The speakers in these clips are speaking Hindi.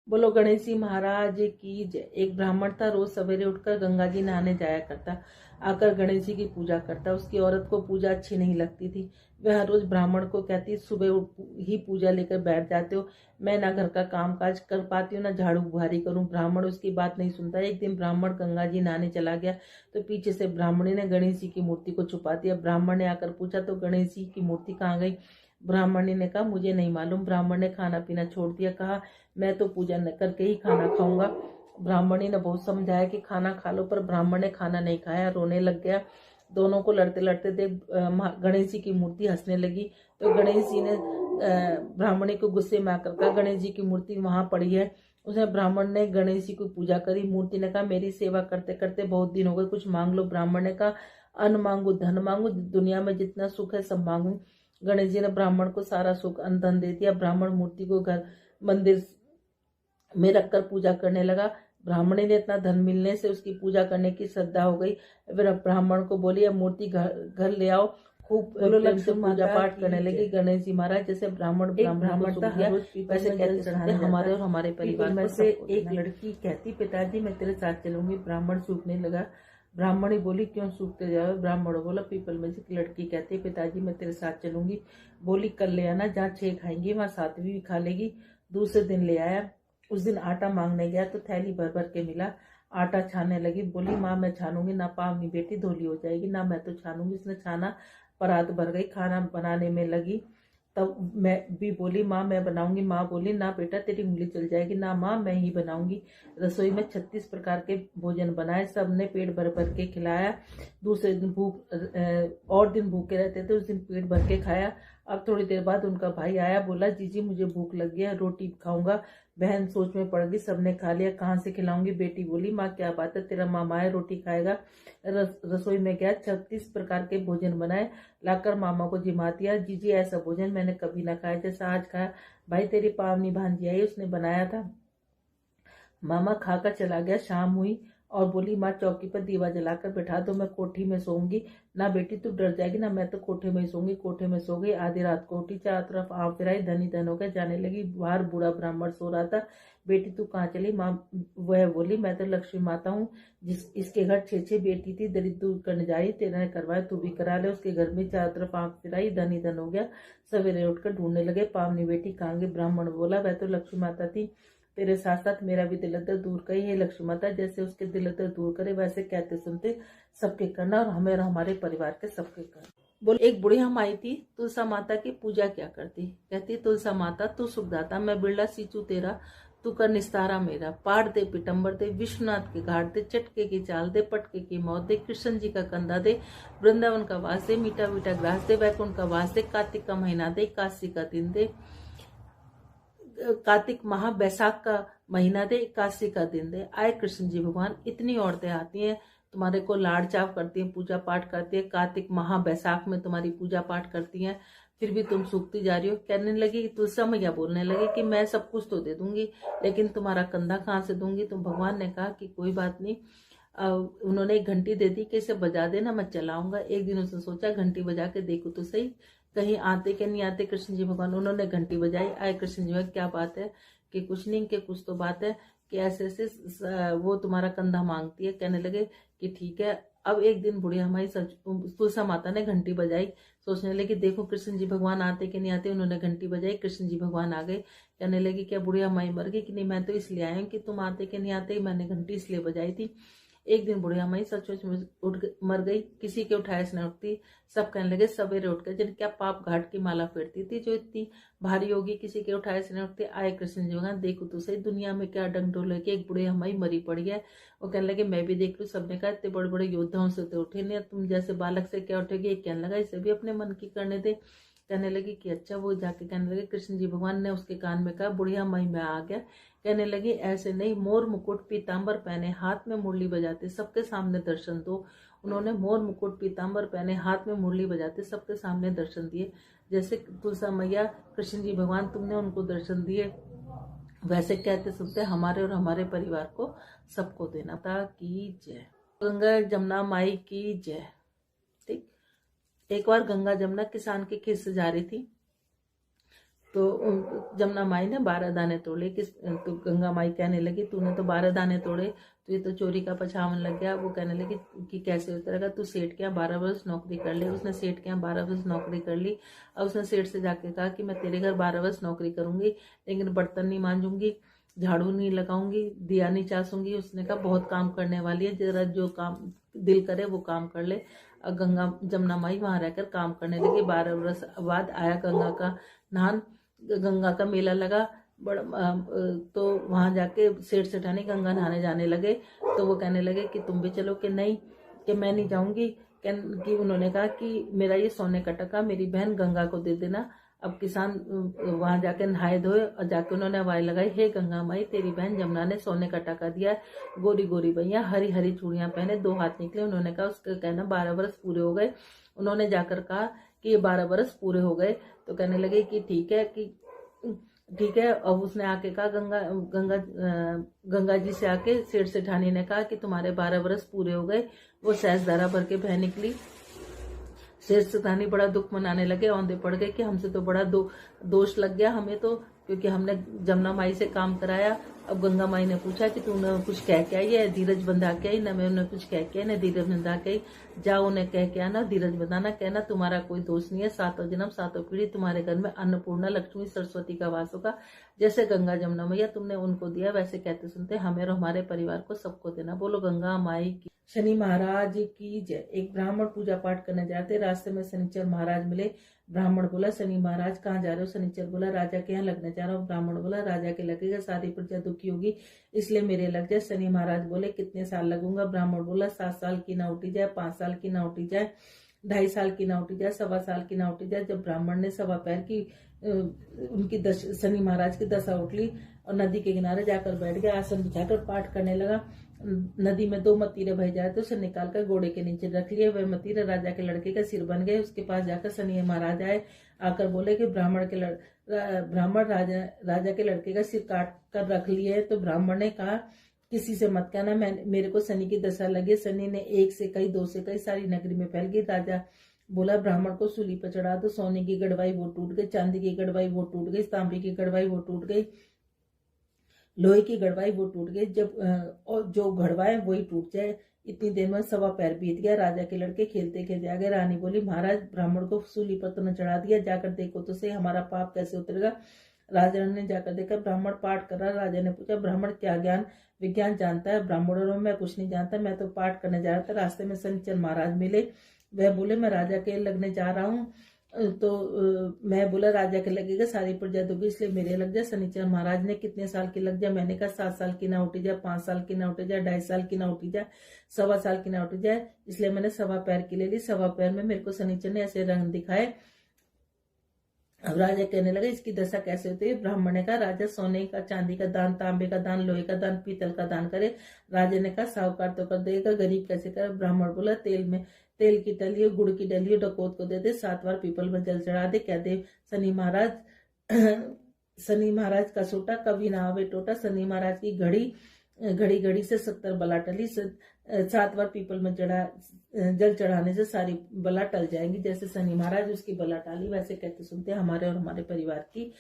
बोलो गणेश जी महाराज की जय। एक ब्राह्मण था, रोज सवेरे उठकर गंगा जी नहाने जाया करता। आकर गणेश जी की पूजा करता। उसकी औरत को पूजा अच्छी नहीं लगती थी। वह हर रोज ब्राह्मण को कहती, सुबह ही पूजा लेकर बैठ जाते हो, मैं ना घर का काम काज कर पाती हूँ ना झाड़ू बुहारी करूँ। ब्राह्मण उसकी बात नहीं सुनता। एक दिन ब्राह्मण गंगा जी नहाने चला गया तो पीछे से ब्राह्मणी ने गणेश जी की मूर्ति को छुपा दिया। ब्राह्मण ने आकर पूछा तो गणेश जी की मूर्ति कहाँ गई? ब्राह्मणी ने कहा, मुझे नहीं मालूम। ब्राह्मण ने खाना पीना छोड़ दिया। कहा, मैं तो पूजा न करके ही खाना खाऊंगा। ब्राह्मणी ने बहुत समझाया कि खाना खा लो, पर ब्राह्मण ने खाना नहीं खाया, रोने लग गया। दोनों को लड़ते लड़ते देख गणेश जी की मूर्ति हंसने लगी। तो गणेश जी ने ब्राह्मणी को गुस्से में आकर कहा, गणेश जी की मूर्ति वहां पड़ी है। उसने ब्राह्मण ने गणेश जी की पूजा करी। मूर्ति ने कहा, मेरी सेवा करते करते बहुत दिन हो गए, कुछ मांग लो। ब्राह्मण ने कहा, अन्न मांगू, धन मांगू, दुनिया में जितना सुख है सब मांगू। गणेश जी ने ब्राह्मण को सारा सुख अन्न धन दे दिया। ब्राह्मण मूर्ति को घर मंदिर में रखकर पूजा करने लगा। ब्राह्मणी ने इतना धन मिलने से उसकी पूजा करने की श्रद्धा हो गई। फिर ब्राह्मण को बोली, अब मूर्ति घर ले आओ। खूब प्रेम से पूजा पाठ करने लगी। गणेश जी महाराज जैसे ब्राह्मण को सुख दिया, वैसे कहते सुनते हमारे और हमारे परिवार में से एक लड़की कहती, पिताजी मैं तेरे साथ चलूंगी। ब्राह्मण सूखने लगा। ब्राह्मणी बोली, क्यों सूखते जाओ? ब्राह्मण बोला, पीपल में से लड़की कहती है, पिताजी मैं तेरे साथ चलूंगी। बोली, कल ले आना, जहाँ 6 खाएंगी वहां 7वीं भी खा लेगी। दूसरे दिन ले आया। उस दिन आटा मांगने गया तो थैली भर भर के मिला। आटा छानने लगी। बोली, माँ मैं छानूंगी ना, पावनी बेटी धोली हो जाएगी ना, मैं तो छानूंगी। उसने छाना, परात भर गई, खाना बनाने में लगी। तब मैं भी बोली, माँ मैं बनाऊंगी। माँ बोली, ना बेटा तेरी उंगली चल जाएगी। ना माँ मैं ही बनाऊंगी। रसोई में 36 प्रकार के भोजन बनाए, सबने पेट भर भर के खिलाया। दूसरे दिन और दिन भूखे रहते थे, उस दिन पेट भर के खाया। अब थोड़ी देर बाद उनका भाई आया, बोला, जीजी मुझे भूख लग गया, रोटी खाऊंगा। बहन सोच में पड़ गई, सबने खा लिया, कहाँ से खिलाऊंगी? बेटी बोली, माँ क्या बात है, तेरा मामा है रोटी खाएगा। रसोई में गया, 36 प्रकार के भोजन बनाए, लाकर मामा को जिमा दिया। जीजी ऐसा भोजन मैंने कभी ना खाया जैसा आज खाया। भाई तेरी पावनी भांजी आई, उसने बनाया था। मामा खाकर चला गया। शाम हुई और बोली, माँ चौकी पर दीवा जलाकर बैठा दो, मैं कोठी में सोऊंगी। ना बेटी तू डर जाएगी ना, मैं तो कोठे में ही सोऊंगी। कोठे में सो गई। आधी रात को उठी, चारों तरफ आँख फिराई, धनी धन हो गया, जाने लगी। बाहर बूढ़ा ब्राह्मण सो रहा था। बेटी तू कहाँ चली? माँ वह बोली, मैं तो लक्ष्मी माता हूँ, इसके घर 6 बेटी थी, दरिद्र दूर करने जा रही, तेरा ने करवाया, तू भी करा ले। उसके घर में चारों तरफ आँख फिराई, धनी धन हो गया। सवेरे उठकर ढूंढने लगे, पावनी बेटी कहाँ गई? ब्राह्मण बोला, वह तो लक्ष्मी माता थी, तेरे साथ साथ मेरा भी दिल दर्द दूर करी है लक्ष्मी माता। जैसे उसके दिल दर्द दूर करे, वैसे कहते सुनते सबके करना, और हमें और हमारे परिवार के सबके करना। बोले, एक बुढ़िया माई थी, तुलसा माता की पूजा क्या करती? कहती, तुलसा माता तू सुखदाता, मैं बिरला सींचू तेरा, तू कर निस्तारा मेरा। पाट दे पिटम्बर दे, विश्वनाथ के घाट दे, चटके की चाल दे, पटके की मौत दे, कृष्ण जी का कंधा दे, वृंदावन का वास दे, मीठा मीठा ग्रास दे, वैकुंठ का वास दे, कार्तिक का महीना दे, काशी का दिन दे, कार्तिक माह बैसाख का महीना दे, 81 का दिन दे। आए कृष्ण जी भगवान, इतनी औरतें आती हैं तुम्हारे को लाड़ चाव करती हैं, पूजा पाठ करती है, कार्तिक माह बैसाख में तुम्हारी पूजा पाठ करती हैं, फिर भी तुम सूखती जा रही हो। कहने लगी, तुलसा मैया बोलने लगे कि मैं सब कुछ तो दे दूंगी, लेकिन तुम्हारा कंधा कहाँ से दूंगी? तो भगवान ने कहा कि कोई बात नहीं। उन्होंने एक घंटी दे दी कि इसे बजा देना, मैं चलाऊंगा। एक दिन उसने सोचा, घंटी बजा के देखो तो सही, कहीं आते क्या नहीं आते कृष्ण जी भगवान। उन्होंने घंटी बजाई, आए कृष्ण जी भगवान, क्या बात है? कि कुछ नहीं, कि कुछ तो बात है, कि ऐसे ऐसे वो तुम्हारा कंधा मांगती है। कहने लगे कि ठीक है। अब एक दिन बुढ़िया माई तुलसा माता ने घंटी बजाई, सोचने लगी देखो कृष्ण जी भगवान आते कि नहीं आते। उन्होंने घंटी बजाई, कृष्ण जी भगवान आ गए। कहने लगी, क्या बुढ़िया माई मर गई? कि नहीं, मैं तो इसलिए आई हूँ कि तुम आते कि नहीं आते, मैंने घंटी इसलिए बजाई थी। एक दिन बुढ़िया माई सचमुच मर गई, किसी के उठाए से न उठती। सब कहने लगे सवेरे उठ कर, जिन क्या पाप घाट की माला फेरती थी जो इतनी भारी होगी, किसी के उठाए से न उठती। आए कृष्ण जी भगवान, देखो तो सही दुनिया में क्या डंडोल है कि एक बुढ़िया माई मरी पड़ी है। वो कहने लगे मैं भी देख लूं। सबने कहा, इतने बड़े बड़े योद्धाओं से तो उठे नहीं, तुम जैसे बालक से क्या उठेगी? एक कहने लगा, इसे भी अपने मन की करने दे। कहने लगी कि अच्छा। वो जाके कहने लगे, कृष्ण जी भगवान ने उसके कान में कहा, बुढ़िया माई मैं आ गया। कहने लगी, ऐसे नहीं, मोर मुकुट पीताम्बर पहने, हाथ में मुरली बजाते, सबके सामने दर्शन दो। उन्होंने मोर मुकुट पीताम्बर पहने, हाथ में मुरली बजाते, सबके सामने दर्शन दिए। जैसे तुलसा मैया, कृष्ण जी भगवान तुमने उनको दर्शन दिए, वैसे कहते सुनते हमारे और हमारे परिवार को सबको देना था। की जय। गंगा जमुना माई की जय। ठीक। एक बार गंगा जमुना किसान के खेत से जा रही थी, तो जमुना माई ने 12 दाने तोड़े। तो गंगा माई कहने लगी तूने तो 12 दाने तोड़े, तो ये तो चोरी का पछावन लग गया। वो कहने लगी कि कैसे उतरेगा, तू सेठ के यहाँ 12 वर्ष नौकरी कर ले। उसने सेठ के यहाँ 12 वर्ष नौकरी कर ली। अब उसने सेठ से जाके कहा कि मैं तेरे घर 12 वर्ष नौकरी करूंगी, लेकिन बर्तन नहीं मांजूंगी, झाड़ू नहीं लगाऊंगी, दिया नहीं चासूंगी। उसने कहा बहुत काम करने वाली है, जरा जो काम दिल करे वो काम कर ले। और जमुना माई वहां रहकर काम करने लगी। 12 वर्ष बाद आया गंगा का नहान, गंगा का मेला लगा बड़ा। तो वहां जाके सेठ सेठानी गंगा नहाने जाने लगे। तो वो कहने लगे कि तुम भी चलो, कि नहीं, कि मैं नहीं जाऊंगी। कि उन्होंने कहा कि मेरा ये सोने का टका मेरी बहन गंगा को दे देना। अब किसान वहां जाके नहाए धोए और जाके उन्होंने आवाज लगाई, हे गंगा माई तेरी बहन जमुना ने सोने का टका दिया है, गोरी गोरी भैया हरी हरी चूड़ियां पहने, 2 हाथ निकले। उन्होंने कहा उसका कहना 12 वर्ष पूरे हो गए। उन्होंने जाकर कहा कि ये 12 वर्ष पूरे हो गए। तो कहने लगे कि ठीक है। अब उसने आके कहा गंगा जी से आके सेठ सेठानी ने कहा कि तुम्हारे 12 वर्ष पूरे हो गए। वो सहजधारा भर के बह निकली। सेठ सेठानी बड़ा दुख मनाने लगे, औंधे पड़ गए कि हमसे तो बड़ा दोष लग गया हमें तो, क्योंकि हमने जमुना माई से काम कराया। अब गंगा माई ने पूछा कि तूने कुछ कह के आई है, धीरज बंधा के आई? न मैं उन्हें कुछ कह के आई, न धीरज बंधा के आई। जाओ उन्हें कह के आना, धीरज बंधाना, कहना तुम्हारा कोई दोष नहीं है, 7 जन्म 7 पीढ़ी तुम्हारे घर में अन्नपूर्णा लक्ष्मी सरस्वती का वास होगा। जैसे गंगा जमुना मैया तुमने उनको दिया, वैसे कहते सुनते हमें और हमारे परिवार को सबको देना। बोलो गंगा माई की। शनि महाराज की जय। एक ब्राह्मण पूजा पाठ करने जाते, रास्ते में शनिचर महाराज मिले। ब्राह्मण बोला शनि महाराज कहाँ जा रहे हो? शनिचर बोला राजा के यहाँ लगने जा रहा हूँ। ब्राह्मण बोला राजा के लगेगा, शादी प्रजा दुखी होगी, इसलिए मेरे लग जाए। शनि महाराज बोले कितने साल लगूंगा? ब्राह्मण बोला 7 साल की ना उठी जाए, 5 साल की ना उठी जाए, 2.5 साल की ना उठी जाए, 1.25 साल की ना उठी जाए। जब ब्राह्मण ने 1.25 पैर की उनकी शनि महाराज की दशा उठ ली और नदी के किनारे जाकर बैठ गया, आसन बिछाकर पाठ करने लगा। नदी में 2 मतीरे बह जाए तो उसे निकालकर घोड़े के नीचे रख लिए। वह मतीरे राजा के लड़के का सिर बन गए। उसके पास जाकर शनि महाराज आए, आकर बोले कि ब्राह्मण राजा के लड़के का सिर काट कर रख लिए है। तो ब्राह्मण ने कहा किसी से मत कहना, मेरे को शनि की दशा लगी। शनि ने 1 से कई 2 से कई सारी नगरी में फैल गई। राजा बोला ब्राह्मण को सूली पर चढ़ा दो। सोने की गड़वाई वो टूट गई, चांदी की गड़वाई वो टूट गई, तांबे की गड़वाई वो टूट गई, लोहे की गड़वाई वो टूट गई। जब और जो गड़वाए वही टूट जाए। इतनी देर में 1.25 पैर बीत गया। राजा के लड़के खेलते खेलते आ गए। रानी बोली महाराज ब्राह्मण को सूली पर तो न चढ़ा दिया, जाकर देखो तो सही हमारा पाप कैसे उतरेगा। राजा ने जाकर देखा ब्राह्मण पाठ कर रहा। राजा ने पूछा ब्राह्मण क्या ज्ञान विज्ञान जानता है? ब्राह्मणों में मैं कुछ नहीं जानता, मैं तो पाठ करने जा रहा था। रास्ते में शनिचर महाराज मिले। वह बोले मैं राजा के लगने जा रहा हूँ। तो मैं बोला राजा के लगेगा, सारी प्रजा दुखी, इसलिए मेरे लग जाए। शनिचर महाराज ने कितने साल की लग जाए? मैंने कहा 7 साल की ना उठी जाए, 5 साल की ना उठी जाए, 2.5 साल की ना उठी जाए, 1.25 साल की ना उठी जाए, इसलिए मैंने 1.25 पैर की ले ली। 1.25 पैर में मेरे को शनिचर ने ऐसे रंग दिखाए। अब राजा कहने लगा इसकी दशा कैसे होती है? ब्राह्मण ने कहा राजा सोने का चांदी का दान, तांबे का दान, लोहे का दान, पीतल का दान करे। राजा ने कहा साहूकार तो कर देगा, गरीब कैसे करे? ब्राह्मण बोला तेल की डलियो, गुड़ की डलियो डकोत को दे दे, 7 बार पीपल में जल चढ़ा दे, कह दे शनि महाराज का सोटा कभी ना आवे टोटा। शनि महाराज की घड़ी घड़ी से 70 बला टली। 7 बार पीपल में जल चढ़ाने से सारी बला टल जाएंगी। जैसे शनि महाराज उसकी बला टाली, वैसे कहते सुनते हमारे और हमारे परिवार की।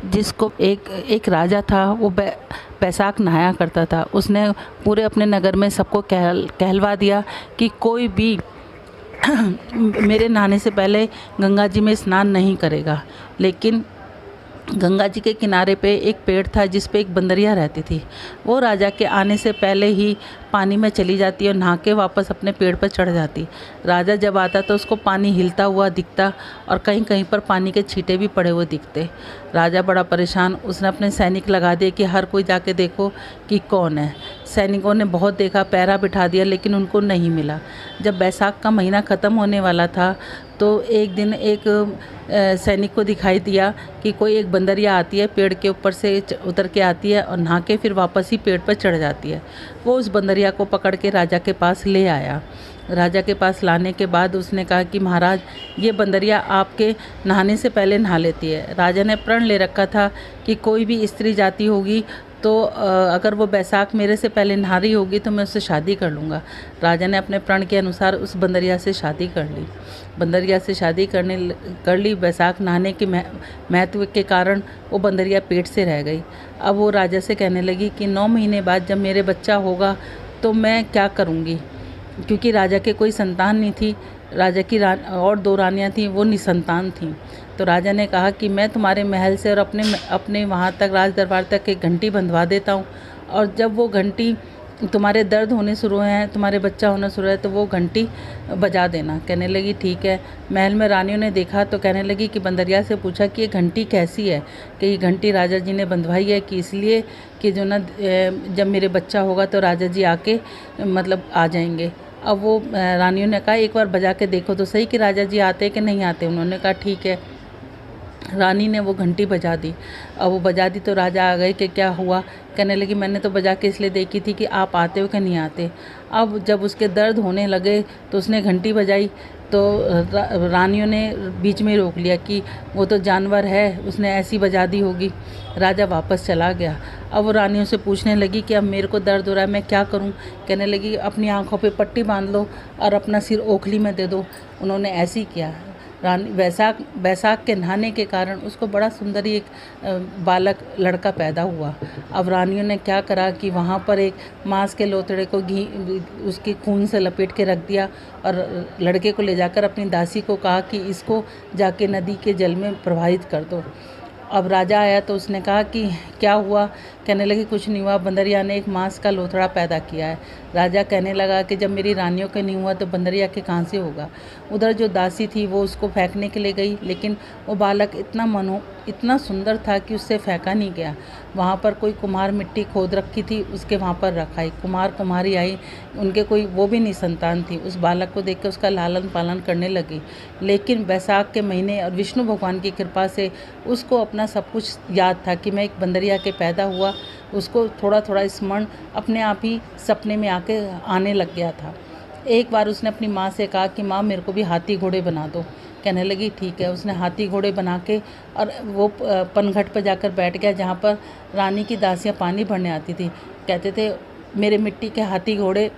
जिसको एक राजा था, वो बैसाख नहाया करता था। उसने पूरे अपने नगर में सबको कहलवा दिया कि कोई भी मेरे नहाने से पहले गंगा जी में स्नान नहीं करेगा। लेकिन गंगा जी के किनारे पे एक पेड़ था जिस पे एक बंदरिया रहती थी। वो राजा के आने से पहले ही पानी में चली जाती और नहा के वापस अपने पेड़ पर चढ़ जाती। राजा जब आता तो उसको पानी हिलता हुआ दिखता और कहीं कहीं पर पानी के छींटे भी पड़े हुए दिखते। राजा बड़ा परेशान, उसने अपने सैनिक लगा दिए कि हर कोई जाके देखो कि कौन है। सैनिकों ने बहुत देखा, पहरा बिठा दिया, लेकिन उनको नहीं मिला। जब बैसाख का महीना ख़त्म होने वाला था तो एक दिन एक सैनिक को दिखाई दिया कि कोई एक बंदरिया आती है, पेड़ के ऊपर से उतर के आती है और नहा के फिर वापस ही पेड़ पर चढ़ जाती है। वो उस बंदरिया को पकड़ के राजा के पास ले आया। राजा के पास लाने के बाद उसने कहा कि महाराज ये बंदरिया आपके नहाने से पहले नहा लेती है। राजा ने प्रण ले रखा था कि कोई भी स्त्री जाती होगी तो अगर वो बैसाख मेरे से पहले नहा रही होगी तो मैं उससे शादी कर लूँगा। राजा ने अपने प्रण के अनुसार उस बंदरिया से शादी कर ली। बंदरिया से शादी कर ली। बैसाख नहाने के महत्व के कारण वो बंदरिया पेट से रह गई। अब वो राजा से कहने लगी कि 9 महीने बाद जब मेरे बच्चा होगा तो मैं क्या करूँगी, क्योंकि राजा के कोई संतान नहीं थी। राजा की और 2 रानियाँ थीं, वो निसंतान थीं। तो राजा ने कहा कि मैं तुम्हारे महल से और अपने वहाँ तक राज दरबार तक एक घंटी बंधवा देता हूँ, और जब वो घंटी तुम्हारे दर्द होने शुरू हैं, तुम्हारे बच्चा होना शुरू है, तो वो घंटी बजा देना। कहने लगी ठीक है। महल में रानियों ने देखा तो कहने लगी कि बंदरिया से पूछा कि ये घंटी कैसी है, कि ये घंटी राजा जी ने बंधवाई है कि इसलिए कि जो ना जब मेरे बच्चा होगा तो राजा जी आके मतलब आ जाएंगे। अब वो रानियों ने कहा एक बार बजा के देखो तो सही कि राजा जी आते कि नहीं आते। उन्होंने कहा ठीक है। रानी ने वो घंटी बजा दी। अब वो बजा दी तो राजा आ गए कि क्या हुआ। कहने लगी मैंने तो बजा के इसलिए देखी थी कि आप आते हो कि नहीं आते। अब जब उसके दर्द होने लगे तो उसने घंटी बजाई तो रानियों ने बीच में रोक लिया कि वो तो जानवर है, उसने ऐसी बजा दी होगी। राजा वापस चला गया। अब वो रानियों से पूछने लगी कि अब मेरे को दर्द हो रहा है, मैं क्या करूं। कहने लगी अपनी आँखों पे पट्टी बांध लो और अपना सिर ओखली में दे दो। उन्होंने ऐसे ही किया। रानी बैसाख के नहाने के कारण उसको बड़ा सुंदर ही एक बालक लड़का पैदा हुआ। अब रानियों ने क्या करा कि वहाँ पर एक मांस के लोथड़े को घी उसके खून से लपेट के रख दिया और लड़के को ले जाकर अपनी दासी को कहा कि इसको जाके नदी के जल में प्रवाहित कर दो। अब राजा आया तो उसने कहा कि क्या हुआ। कहने लगी कुछ नहीं हुआ, बंदरिया ने एक मांस का लोथड़ा पैदा किया है। राजा कहने लगा कि जब मेरी रानियों के नहीं हुआ तो बंदरिया के कहाँ से होगा। उधर जो दासी थी वो उसको फेंकने के लिए गई, लेकिन वो बालक इतना सुंदर था कि उससे फेंका नहीं गया। वहाँ पर कोई कुम्हार मिट्टी खोद रखी थी, उसके वहाँ पर रखाई। कुम्हार कुम्हारी आई, उनके कोई वो भी नहीं संतान थी। उस बालक को देख कर उसका लालन पालन करने लगी। लेकिन बैसाख के महीने और विष्णु भगवान की कृपा से उसको अपना सब कुछ याद था कि मैं एक बंदरिया के पैदा हुआ। उसको थोड़ा थोड़ा स्मरण अपने आप ही सपने में आने लग गया था। एक बार उसने अपनी माँ से कहा कि माँ मेरे को भी हाथी घोड़े बना दो। कहने लगी ठीक है। उसने हाथी घोड़े बना के और वो पनघट पर जाकर बैठ गया जहाँ पर रानी की दासियाँ पानी भरने आती थी। कहते थे मेरे मिट्टी के हाथी घोड़े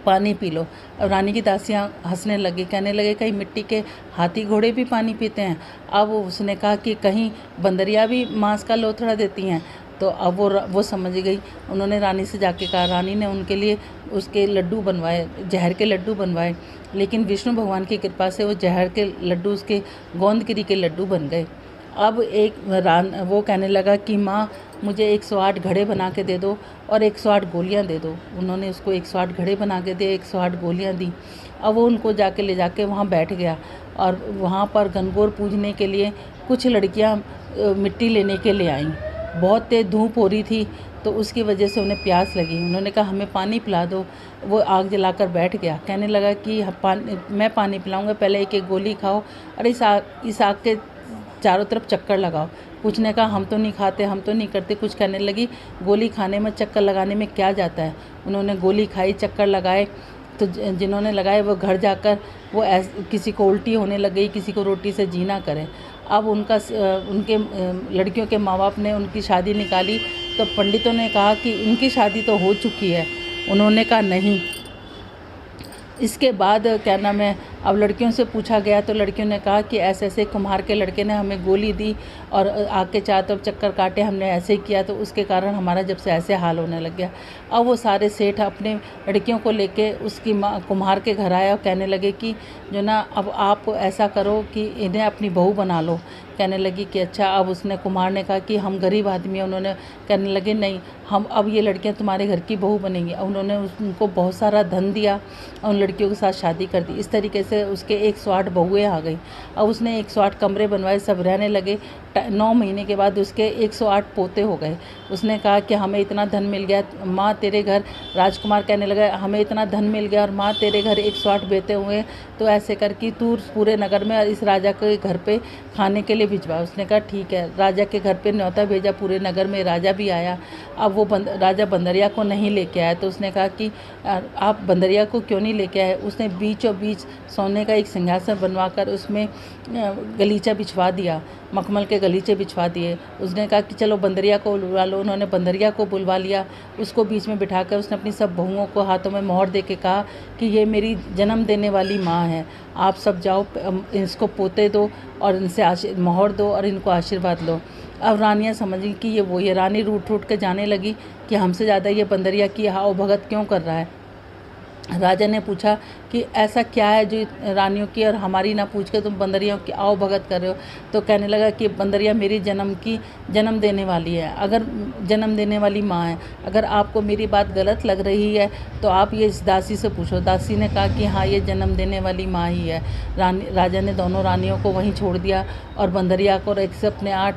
पानी पी लो। अब रानी की दासियाँ हंसने लगी, कहने लगे कहीं मिट्टी के हाथी घोड़े भी पानी पीते हैं। अब उसने कहा कि कहीं बंदरिया भी मांस का लोथड़ा देती हैं। तो अब वो समझ गई। उन्होंने रानी से जाके कहा। रानी ने उनके लिए उसके लड्डू बनवाए, जहर के लड्डू बनवाए। लेकिन विष्णु भगवान की कृपा से वो जहर के लड्डू उसके गोंदगिरी के लड्डू बन गए। अब वो कहने लगा कि माँ मुझे 108 घड़े बना के दे दो और 108 गोलियाँ दे दो। उन्होंने उसको 108 घड़े बना के दिए, 108 गोलियाँ दी। अब वो उनको ले जाके वहाँ बैठ गया और वहाँ पर गणगौर पूजने के लिए कुछ लड़कियाँ मिट्टी लेने के लिए आईं। बहुत तेज़ धूप हो रही थी तो उसकी वजह से उन्हें प्यास लगी। उन्होंने कहा हमें पानी पिला दो। वो आग जलाकर बैठ गया। कहने लगा कि मैं पानी पिलाऊंगा, पहले एक एक गोली खाओ और इस आग के चारों तरफ चक्कर लगाओ। कुछ ने कहा हम तो नहीं खाते, हम तो नहीं करते। कुछ कहने लगी गोली खाने में चक्कर लगाने में क्या जाता है। उन्होंने गोली खाई, चक्कर लगाए। तो जिन्होंने लगाए वो घर जाकर वो किसी को उल्टी होने लग गई, किसी को रोटी से जीना करे। अब उनके लड़कियों के माँ बाप ने उनकी शादी निकाली तो पंडितों ने कहा कि उनकी शादी तो हो चुकी है। उन्होंने कहा नहीं। इसके बाद क्या नाम है, अब लड़कियों से पूछा गया तो लड़कियों ने कहा कि ऐसे ऐसे कुम्हार के लड़के ने हमें गोली दी और आग के चारों तरफ चक्कर काटे, हमने ऐसे ही किया तो उसके कारण हमारा जब से ऐसे हाल होने लग गया। अब वो सारे सेठ अपने लड़कियों को लेके उसकी माँ कुम्हार के घर आया और कहने लगे कि जो ना अब आप ऐसा करो कि इन्हें अपनी बहू बना लो। कहने लगी कि अच्छा। अब उसने कुम्हार ने कहा कि हम गरीब आदमी हैं। उन्होंने कहने लगे नहीं, हम अब ये लड़कियां तुम्हारे घर की बहू बनेंगी। अब उन्होंने उनको बहुत सारा धन दिया और उन लड़कियों के साथ शादी कर दी। इस तरीके से उसके 108 बहुएँ आ गई। अब उसने 108 कमरे बनवाए, सब रहने लगे। 9 महीने के बाद उसके 108 पोते हो गए। उसने कहा कि हमें इतना धन मिल गया माँ तेरे घर। राजकुमार कहने लगा हमें इतना धन मिल गया और माँ तेरे घर 108 बेटे हुए, तो ऐसे कर कि तू पूरे नगर में इस राजा के घर पे खाने के लिए भिजवा। उसने कहा ठीक है। राजा के घर पे न्योता भेजा, पूरे नगर में राजा भी आया। अब वो राजा बंदरिया को नहीं लेके आया तो उसने कहा कि आप बंदरिया को क्यों नहीं लेके आए। उसने बीचों बीच सोने का एक सिंहासन बनवा कर उसमें गलीचा बिछवा दिया। मखमल के गलीचे बिछवा दिए। उसने कहा कि चलो बंदरिया को बुलवा लो। उन्होंने बंदरिया को बुलवा लिया। उसको बीच में बिठाकर उसने अपनी सब बहुओं को हाथों में मोहर दे के कहा कि ये मेरी जन्म देने वाली माँ है, आप सब जाओ इसको पोते दो और इनसे मोहर दो और इनको आशीर्वाद लो। अब रानियाँ समझ गई कि ये रानी रूठ रूठ के जाने लगी कि हमसे ज़्यादा ये बंदरिया की आओ भगत क्यों कर रहा है। राजा ने पूछा कि ऐसा क्या है जो रानियों की और हमारी ना पूछ के तुम बंदरियों की आओ भगत कर रहे हो। तो कहने लगा कि बंदरिया मेरी जन्म देने वाली है, अगर जन्म देने वाली माँ है। अगर आपको मेरी बात गलत लग रही है तो आप ये इस दासी से पूछो। दासी ने कहा कि हाँ, ये जन्म देने वाली माँ ही है। राजा ने दोनों रानियों को वहीं छोड़ दिया और बंदरिया को एक से अपने 8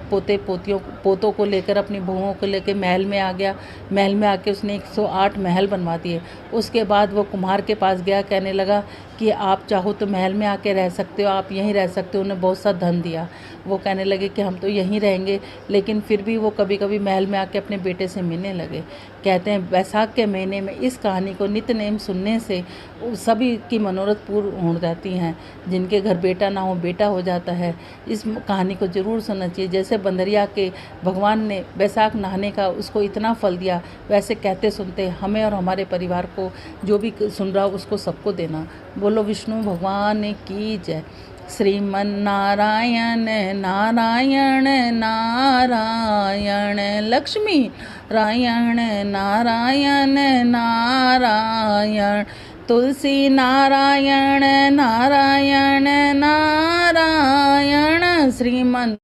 पोतों को लेकर अपनी बहुओं को लेकर महल में आ गया। महल में आके उसने 108 महल बनवा दिए। उसके बाद वो कुम्हार के पास गया, कहने लगा कि आप चाहो तो महल में आके रह सकते हो, आप यहीं रह सकते हो। उन्हें बहुत सा धन दिया। वो कहने लगे कि हम तो यहीं रहेंगे, लेकिन फिर भी वो कभी कभी महल में आके अपने बेटे से मिलने लगे। कहते हैं बैसाख के महीने में इस कहानी को नित्य नेम सुनने से सभी की मनोरथ पूर्ण हो जाती हैं। जिनके घर बेटा ना हो बेटा हो जाता है। इस कहानी को ज़रूर सुनना चाहिए। जैसे बंदरिया के भगवान ने बैसाख नहाने का उसको इतना फल दिया, वैसे कहते सुनते हमें और हमारे परिवार को, जो भी सुन रहा हो उसको सबको देना। बोलो विष्णु भगवान की जय। श्रीमन नारायण नारायण नारायण लक्ष्मी नारायण नारायण नारायण तुलसी नारायण नारायण नारायण। श्रीमन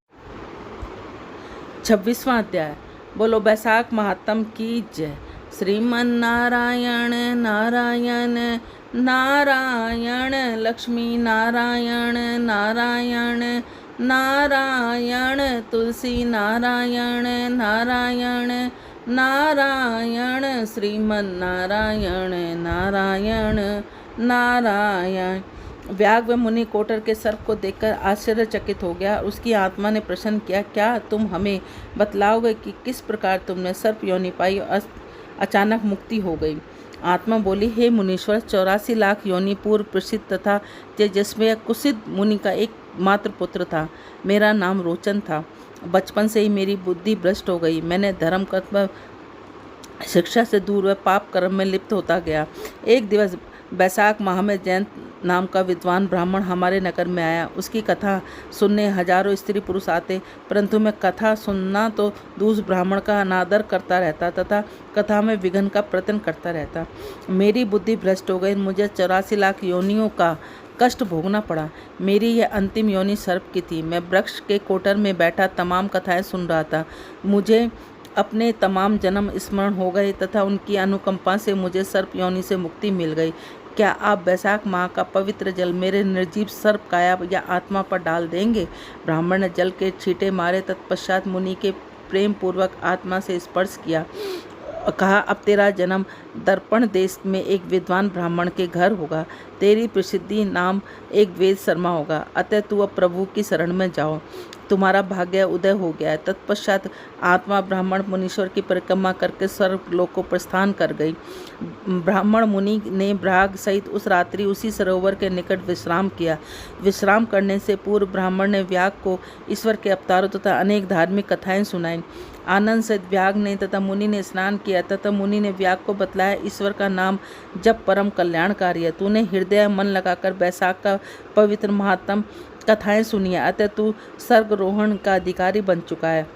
26वां अध्याय। बोलो बैसाख महात्म की जय। श्रीमन नारायण नारायण नारायण लक्ष्मी नारायण नारायण नारायण तुलसी नारायण नारायण नारायण श्रीमन नारायण नारायण नारायण। व्याघ्र मुनि कोटर के सर्प को देखकर आश्चर्यचकित हो गया। उसकी आत्मा ने प्रश्न किया, क्या तुम हमें बतलाओगे कि किस प्रकार तुमने सर्प योनि पाई और अचानक मुक्ति हो गई। आत्मा बोली, हे मुनीश्वर, 84 लाख योनि पूर्व प्रसिद्ध तथा तेजस्वी कुसिद मुनि का एक मात्र पुत्र था। मेरा नाम रोचन था। बचपन से ही मेरी बुद्धि भ्रष्ट हो गई। मैंने धर्म कर्म शिक्षा से दूर व पाप कर्म में लिप्त होता गया। एक दिवस बैसाख माह में जयंत नाम का विद्वान ब्राह्मण हमारे नगर में आया। उसकी कथा सुनने हजारों स्त्री पुरुष आते, परंतु मैं कथा सुनना तो दूसरे ब्राह्मण का अनादर करता रहता तथा कथा में विघ्न का प्रयत्न करता रहता। मेरी बुद्धि भ्रष्ट हो गई। मुझे 84 लाख योनियों का कष्ट भोगना पड़ा। मेरी यह अंतिम योनि सर्प की थी। मैं वृक्ष के कोटर में बैठा तमाम कथाएं सुन रहा था। मुझे अपने तमाम जन्म स्मरण हो गए तथा उनकी अनुकंपा से मुझे सर्प योनि से मुक्ति मिल गई। क्या आप बैसाख माह का पवित्र जल मेरे निर्जीव सर्प काया या आत्मा पर डाल देंगे। ब्राह्मण ने जल के छींटे मारे। तत्पश्चात मुनि के प्रेम पूर्वक आत्मा से स्पर्श किया। कहा, अब तेरा जन्म दर्पण देश में एक विद्वान ब्राह्मण के घर होगा। तेरी प्रसिद्धि नाम एक वेद शर्मा होगा। अतः तू अब प्रभु की शरण में जाओ, तुम्हारा भाग्य उदय हो गया है। तत्पश्चात आत्मा ब्राह्मण मुनीश्वर की परिक्रमा करके स्वर्गलोक को प्रस्थान कर गई। ब्राह्मण मुनि ने ब्राग सहित उस रात्रि उसी सरोवर के निकट विश्राम किया। विश्राम करने से पूर्व ब्राह्मण ने व्याग को ईश्वर के अवतारों तथा अनेक धार्मिक कथाएं सुनाई। आनंद सहित व्याग ने तथा मुनि ने स्नान किया तथा मुनि ने व्याग को बतलाया, ईश्वर का नाम जब परम कल्याणकारी है। तूने हृदय मन लगाकर बैसाख का पवित्र महात्म कथाएं सुनी है, अतः तू स्वर्गरोहण का अधिकारी बन चुका है।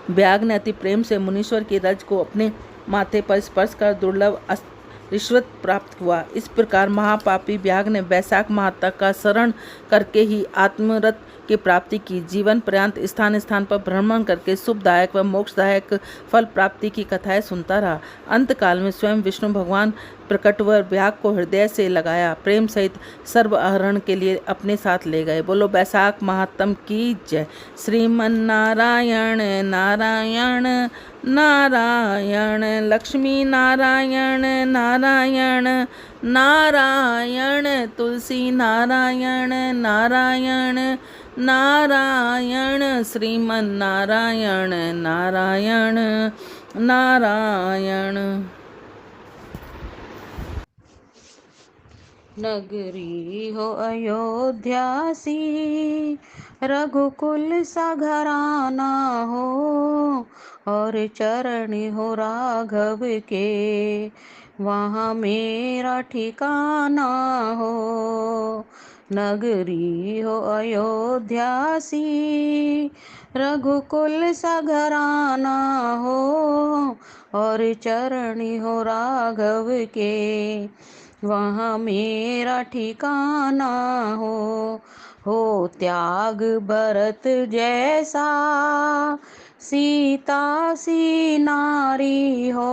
व्याग ने अति प्रेम से मुनीश्वर की रज को अपने माथे पर स्पर्श कर दुर्लभ रिश्वत प्राप्त हुआ। इस प्रकार महापापी व्याग ने बैसाख महात्मा का शरण करके ही आत्मरत की प्राप्ति की। जीवन पर्यंत स्थान स्थान पर भ्रमण करके शुभदायक व मोक्षदायक फल प्राप्ति की कथाएं सुनता रहा। अंत काल में स्वयं विष्णु भगवान प्रकट हुए व्याग को हृदय से लगाया, प्रेम सहित सर्वहरण के लिए अपने साथ ले गए। बोलो बैसाख महात्म की जय। श्रीमन नारायण नारायण नारायण लक्ष्मी नारायण नारायण नारायण तुलसी नारायण नारायण नारायण श्रीमन नारायण नारायण नारायण। नगरी हो अयोध्या सी, रघुकुल सा घराना हो और चरण हो राघव के, वहाँ मेरा ठिकाना हो। नगरी हो अयोध्या सी, रघुकुल सा घराना हो और चरण हो राघव के, वहाँ मेरा ठिकाना हो त्याग भरत जैसा, सीता सी नारी हो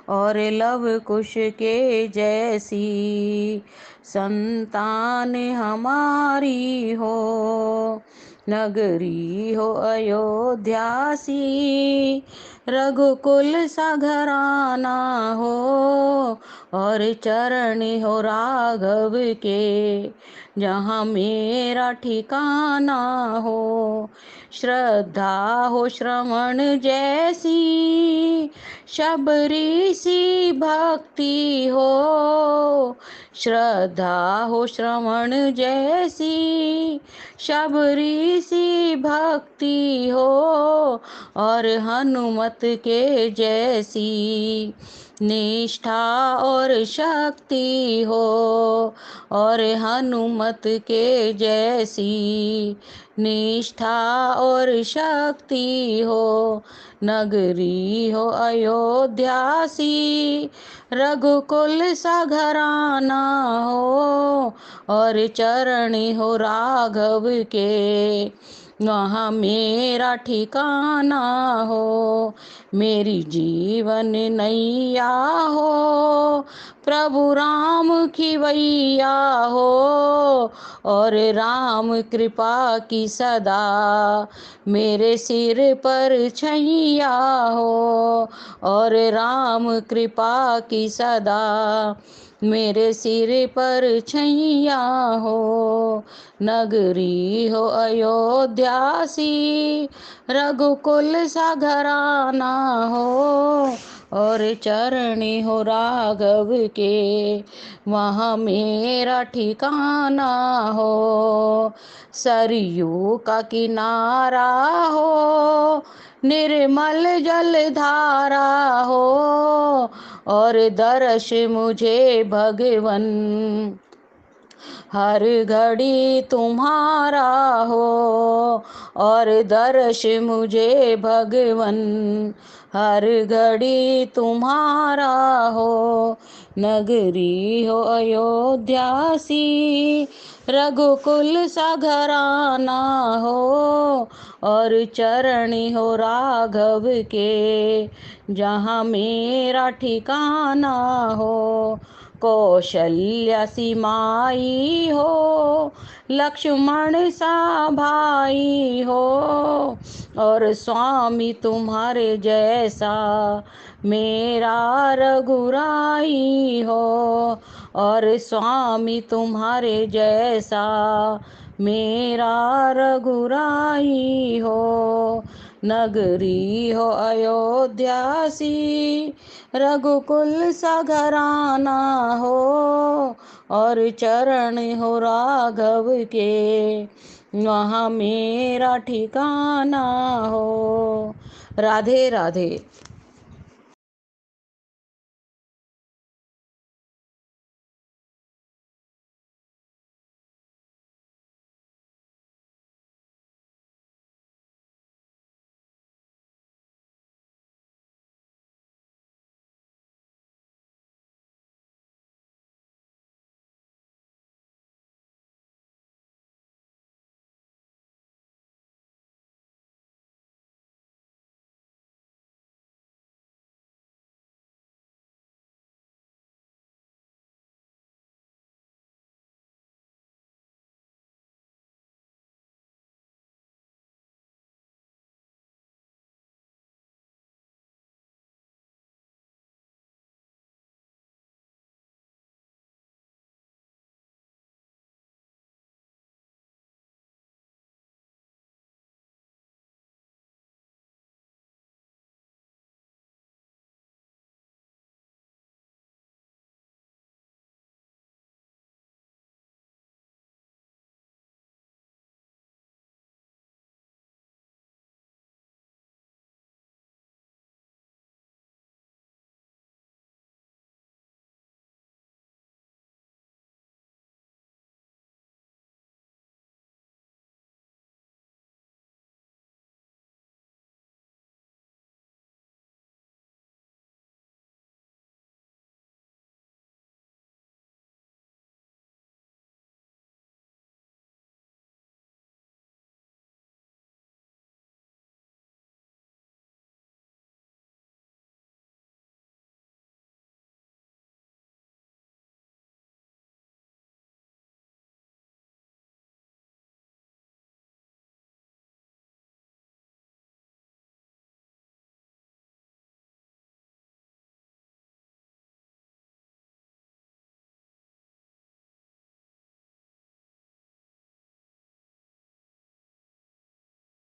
और लव कुश के जैसी संतान हमारी हो। नगरी हो अयोध्या सी, रघुकुल सा घराना हो और चरण हो राघव के, जहाँ मेरा ठिकाना हो। श्रद्धा हो श्रवण जैसी, शबरी सी भक्ति हो। श्रद्धा हो श्रवण जैसी, शबरी सी भक्ति हो और हनुमत के जैसी निष्ठा और शक्ति हो और हनुमत के जैसी निष्ठा और शक्ति हो। नगरी हो अयोध्या सी, रघुकुल सा घराना हो और चरण हो राघव के, वहाँ मेरा ठिकाना हो। मेरी जीवन नैया हो प्रभु राम खिवैया हो और राम कृपा की सदा मेरे सिर पर छैया हो और राम कृपा की सदा मेरे सिर पर छैया हो। नगरी हो अयोध्या सी, रघुकुल सा घराना हो और चरण हो राघव के, वहाँ मेरा ठिकाना हो। सरयू का किनारा हो, निर्मल जल धारा हो और दर्श मुझे भगवन हर घड़ी तुम्हारा हो और दर्श मुझे भगवन हर घड़ी तुम्हारा हो। नगरी हो अयोध्या सी, रघुकुल सा घराना हो और चरण हो राघव के, जहाँ मेरा ठिकाना हो। कौशल्या सी माई हो, लक्ष्मण सा भाई हो और स्वामी तुम्हारे जैसा मेरा रघुराई हो और स्वामी तुम्हारे जैसा मेरा रघुराई हो। नगरी हो अयोध्या सी, रघुकुल सा घराना हो और चरण हो राघव के, वहाँ मेरा ठिकाना हो। राधे राधे।